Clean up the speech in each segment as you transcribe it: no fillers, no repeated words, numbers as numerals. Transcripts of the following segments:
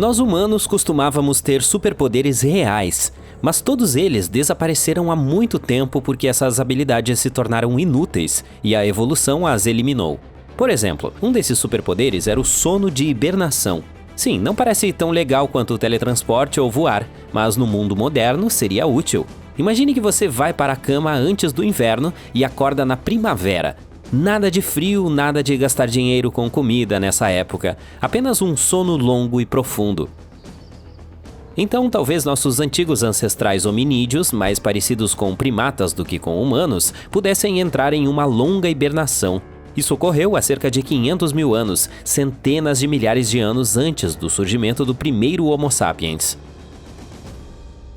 Nós humanos costumávamos ter superpoderes reais, mas todos eles desapareceram há muito tempo porque essas habilidades se tornaram inúteis e a evolução as eliminou. Por exemplo, um desses superpoderes era o sono de hibernação. Sim, não parece tão legal quanto o teletransporte ou voar, mas no mundo moderno seria útil. Imagine que você vai para a cama antes do inverno e acorda na primavera. Nada de frio, nada de gastar dinheiro com comida nessa época, apenas um sono longo e profundo. Então, talvez nossos antigos ancestrais hominídeos, mais parecidos com primatas do que com humanos, pudessem entrar em uma longa hibernação. Isso ocorreu há cerca de 500 mil anos, centenas de milhares de anos antes do surgimento do primeiro Homo sapiens.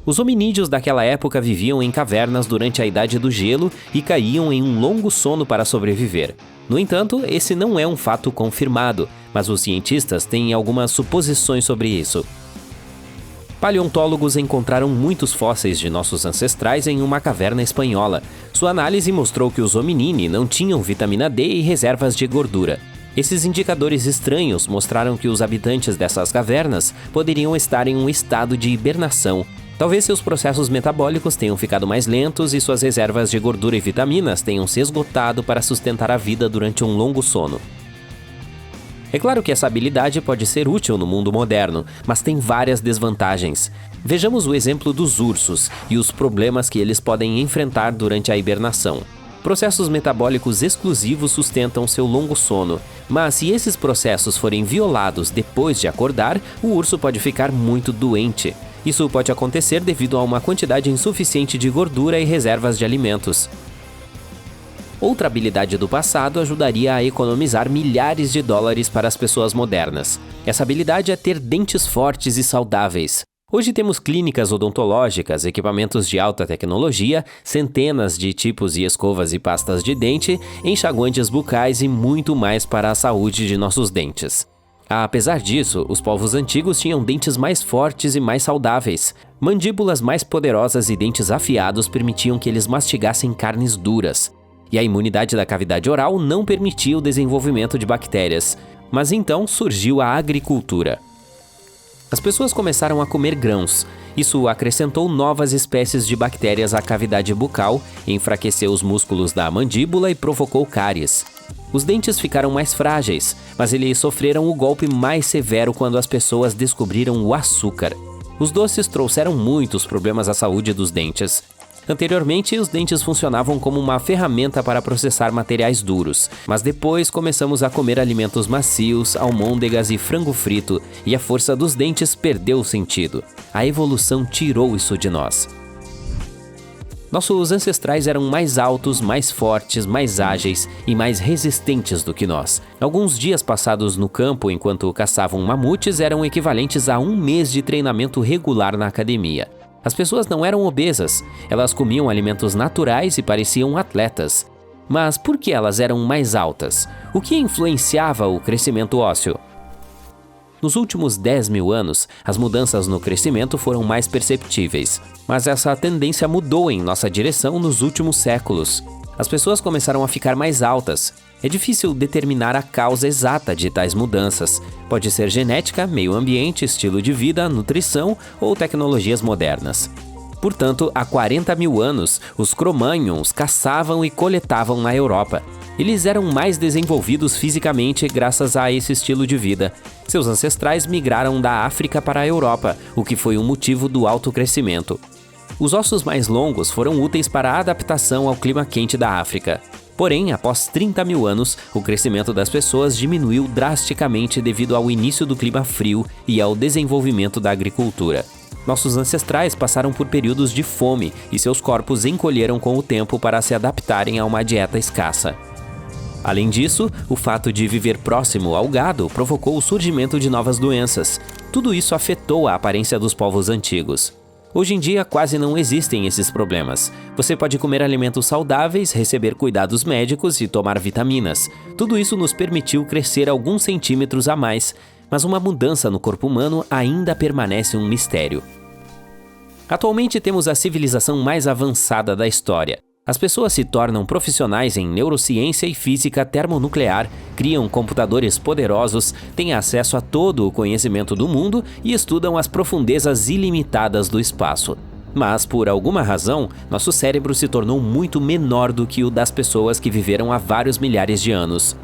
Os hominídeos daquela época viviam em cavernas durante a Idade do Gelo e caíam em um longo sono para sobreviver. No entanto, esse não é um fato confirmado, mas os cientistas têm algumas suposições sobre isso. Paleontólogos encontraram muitos fósseis de nossos ancestrais em uma caverna espanhola. Sua análise mostrou que os hominini não tinham vitamina D e reservas de gordura. Esses indicadores estranhos mostraram que os habitantes dessas cavernas poderiam estar em um estado de hibernação. Talvez seus processos metabólicos tenham ficado mais lentos e suas reservas de gordura e vitaminas tenham se esgotado para sustentar a vida durante um longo sono. É claro que essa habilidade pode ser útil no mundo moderno, mas tem várias desvantagens. Vejamos o exemplo dos ursos e os problemas que eles podem enfrentar durante a hibernação. Processos metabólicos exclusivos sustentam seu longo sono, mas se esses processos forem violados depois de acordar, o urso pode ficar muito doente. Isso pode acontecer devido a uma quantidade insuficiente de gordura e reservas de alimentos. Outra habilidade do passado ajudaria a economizar milhares de dólares para as pessoas modernas. Essa habilidade é ter dentes fortes e saudáveis. Hoje temos clínicas odontológicas, equipamentos de alta tecnologia, centenas de tipos de escovas e pastas de dente, enxaguantes bucais e muito mais para a saúde de nossos dentes. Apesar disso, os povos antigos tinham dentes mais fortes e mais saudáveis. Mandíbulas mais poderosas e dentes afiados permitiam que eles mastigassem carnes duras. E a imunidade da cavidade oral não permitia o desenvolvimento de bactérias. Mas então surgiu a agricultura. As pessoas começaram a comer grãos. Isso acrescentou novas espécies de bactérias à cavidade bucal, enfraqueceu os músculos da mandíbula e provocou cáries. Os dentes ficaram mais frágeis, mas eles sofreram o golpe mais severo quando as pessoas descobriram o açúcar. Os doces trouxeram muitos problemas à saúde dos dentes. Anteriormente, os dentes funcionavam como uma ferramenta para processar materiais duros, mas depois começamos a comer alimentos macios, almôndegas e frango frito, e a força dos dentes perdeu o sentido. A evolução tirou isso de nós. Nossos ancestrais eram mais altos, mais fortes, mais ágeis e mais resistentes do que nós. Alguns dias passados no campo enquanto caçavam mamutes eram equivalentes a um mês de treinamento regular na academia. As pessoas não eram obesas, elas comiam alimentos naturais e pareciam atletas. Mas por que elas eram mais altas? O que influenciava o crescimento ósseo? Nos últimos 10 mil anos, as mudanças no crescimento foram mais perceptíveis. Mas essa tendência mudou em nossa direção nos últimos séculos. As pessoas começaram a ficar mais altas. É difícil determinar a causa exata de tais mudanças. Pode ser genética, meio ambiente, estilo de vida, nutrição ou tecnologias modernas. Portanto, há 40 mil anos, os Cro-Magnons caçavam e coletavam na Europa. Eles eram mais desenvolvidos fisicamente graças a esse estilo de vida. Seus ancestrais migraram da África para a Europa, o que foi um motivo do alto crescimento. Os ossos mais longos foram úteis para a adaptação ao clima quente da África. Porém, após 30 mil anos, o crescimento das pessoas diminuiu drasticamente devido ao início do clima frio e ao desenvolvimento da agricultura. Nossos ancestrais passaram por períodos de fome e seus corpos encolheram com o tempo para se adaptarem a uma dieta escassa. Além disso, o fato de viver próximo ao gado provocou o surgimento de novas doenças. Tudo isso afetou a aparência dos povos antigos. Hoje em dia, quase não existem esses problemas. Você pode comer alimentos saudáveis, receber cuidados médicos e tomar vitaminas. Tudo isso nos permitiu crescer alguns centímetros a mais, mas uma mudança no corpo humano ainda permanece um mistério. Atualmente temos a civilização mais avançada da história. As pessoas se tornam profissionais em neurociência e física termonuclear, criam computadores poderosos, têm acesso a todo o conhecimento do mundo e estudam as profundezas ilimitadas do espaço. Mas, por alguma razão, nosso cérebro se tornou muito menor do que o das pessoas que viveram há vários milhares de anos.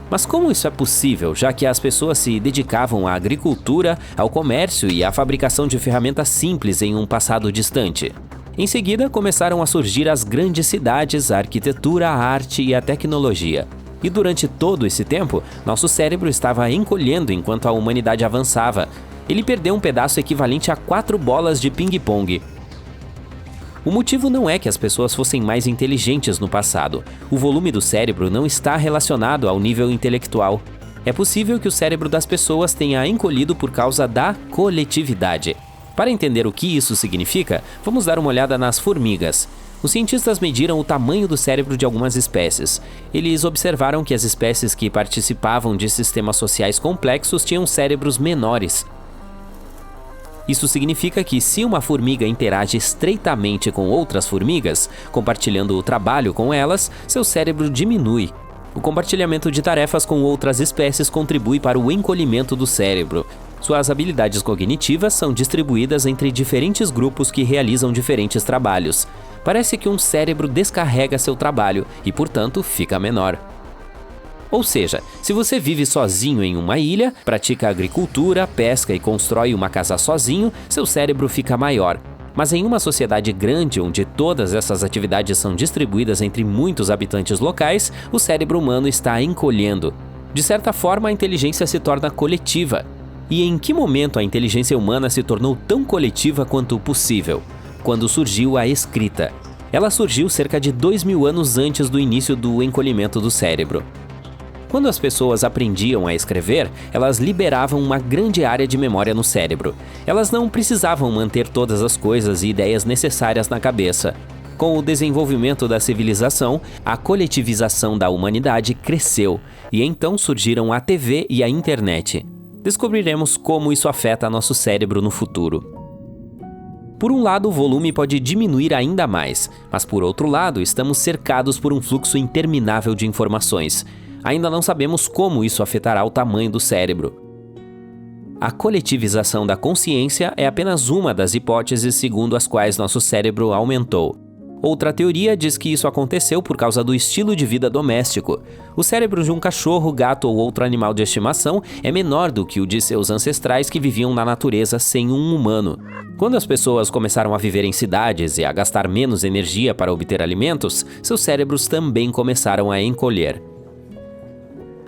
Mas como isso é possível, já que as pessoas se dedicavam à agricultura, ao comércio e à fabricação de ferramentas simples em um passado distante? Em seguida, começaram a surgir as grandes cidades, a arquitetura, a arte e a tecnologia. E durante todo esse tempo, nosso cérebro estava encolhendo enquanto a humanidade avançava. Ele perdeu um pedaço equivalente a 4 bolas de ping-pong. O motivo não é que as pessoas fossem mais inteligentes no passado. O volume do cérebro não está relacionado ao nível intelectual. É possível que o cérebro das pessoas tenha encolhido por causa da coletividade. Para entender o que isso significa, vamos dar uma olhada nas formigas. Os cientistas mediram o tamanho do cérebro de algumas espécies. Eles observaram que as espécies que participavam de sistemas sociais complexos tinham cérebros menores. Isso significa que se uma formiga interage estreitamente com outras formigas, compartilhando o trabalho com elas, seu cérebro diminui. O compartilhamento de tarefas com outras espécies contribui para o encolhimento do cérebro. Suas habilidades cognitivas são distribuídas entre diferentes grupos que realizam diferentes trabalhos. Parece que um cérebro descarrega seu trabalho e, portanto, fica menor. Ou seja, se você vive sozinho em uma ilha, pratica agricultura, pesca e constrói uma casa sozinho, seu cérebro fica maior. Mas em uma sociedade grande, onde todas essas atividades são distribuídas entre muitos habitantes locais, o cérebro humano está encolhendo. De certa forma, a inteligência se torna coletiva. E em que momento a inteligência humana se tornou tão coletiva quanto possível? Quando surgiu a escrita. Ela surgiu cerca de 2000 anos antes do início do encolhimento do cérebro. Quando as pessoas aprendiam a escrever, elas liberavam uma grande área de memória no cérebro. Elas não precisavam manter todas as coisas e ideias necessárias na cabeça. Com o desenvolvimento da civilização, a coletivização da humanidade cresceu, e então surgiram a TV e a internet. Descobriremos como isso afeta nosso cérebro no futuro. Por um lado, o volume pode diminuir ainda mais, mas por outro lado, estamos cercados por um fluxo interminável de informações. Ainda não sabemos como isso afetará o tamanho do cérebro. A coletivização da consciência é apenas uma das hipóteses segundo as quais nosso cérebro aumentou. Outra teoria diz que isso aconteceu por causa do estilo de vida doméstico. O cérebro de um cachorro, gato ou outro animal de estimação é menor do que o de seus ancestrais que viviam na natureza sem um humano. Quando as pessoas começaram a viver em cidades e a gastar menos energia para obter alimentos, seus cérebros também começaram a encolher.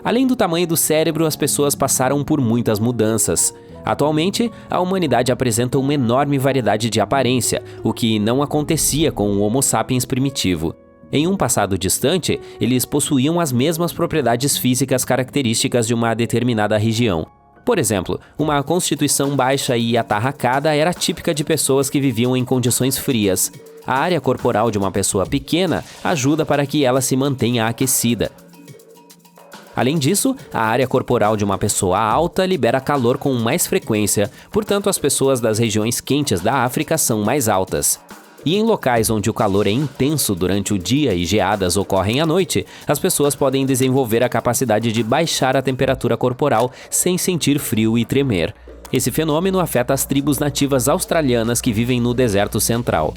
Além do tamanho do cérebro, as pessoas passaram por muitas mudanças. Atualmente, a humanidade apresenta uma enorme variedade de aparência, o que não acontecia com o Homo sapiens primitivo. Em um passado distante, eles possuíam as mesmas propriedades físicas características de uma determinada região. Por exemplo, uma constituição baixa e atarracada era típica de pessoas que viviam em condições frias. A área corporal de uma pessoa pequena ajuda para que ela se mantenha aquecida. Além disso, a área corporal de uma pessoa alta libera calor com mais frequência, portanto as pessoas das regiões quentes da África são mais altas. E em locais onde o calor é intenso durante o dia e geadas ocorrem à noite, as pessoas podem desenvolver a capacidade de baixar a temperatura corporal sem sentir frio e tremer. Esse fenômeno afeta as tribos nativas australianas que vivem no deserto central.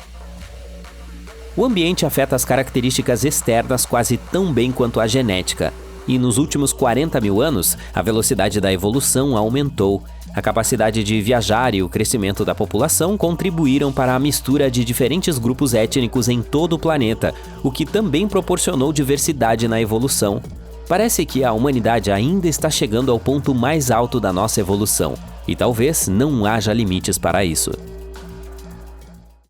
O ambiente afeta as características externas quase tão bem quanto a genética. E nos últimos 40 mil anos, a velocidade da evolução aumentou. A capacidade de viajar e o crescimento da população contribuíram para a mistura de diferentes grupos étnicos em todo o planeta, o que também proporcionou diversidade na evolução. Parece que a humanidade ainda está chegando ao ponto mais alto da nossa evolução, e talvez não haja limites para isso.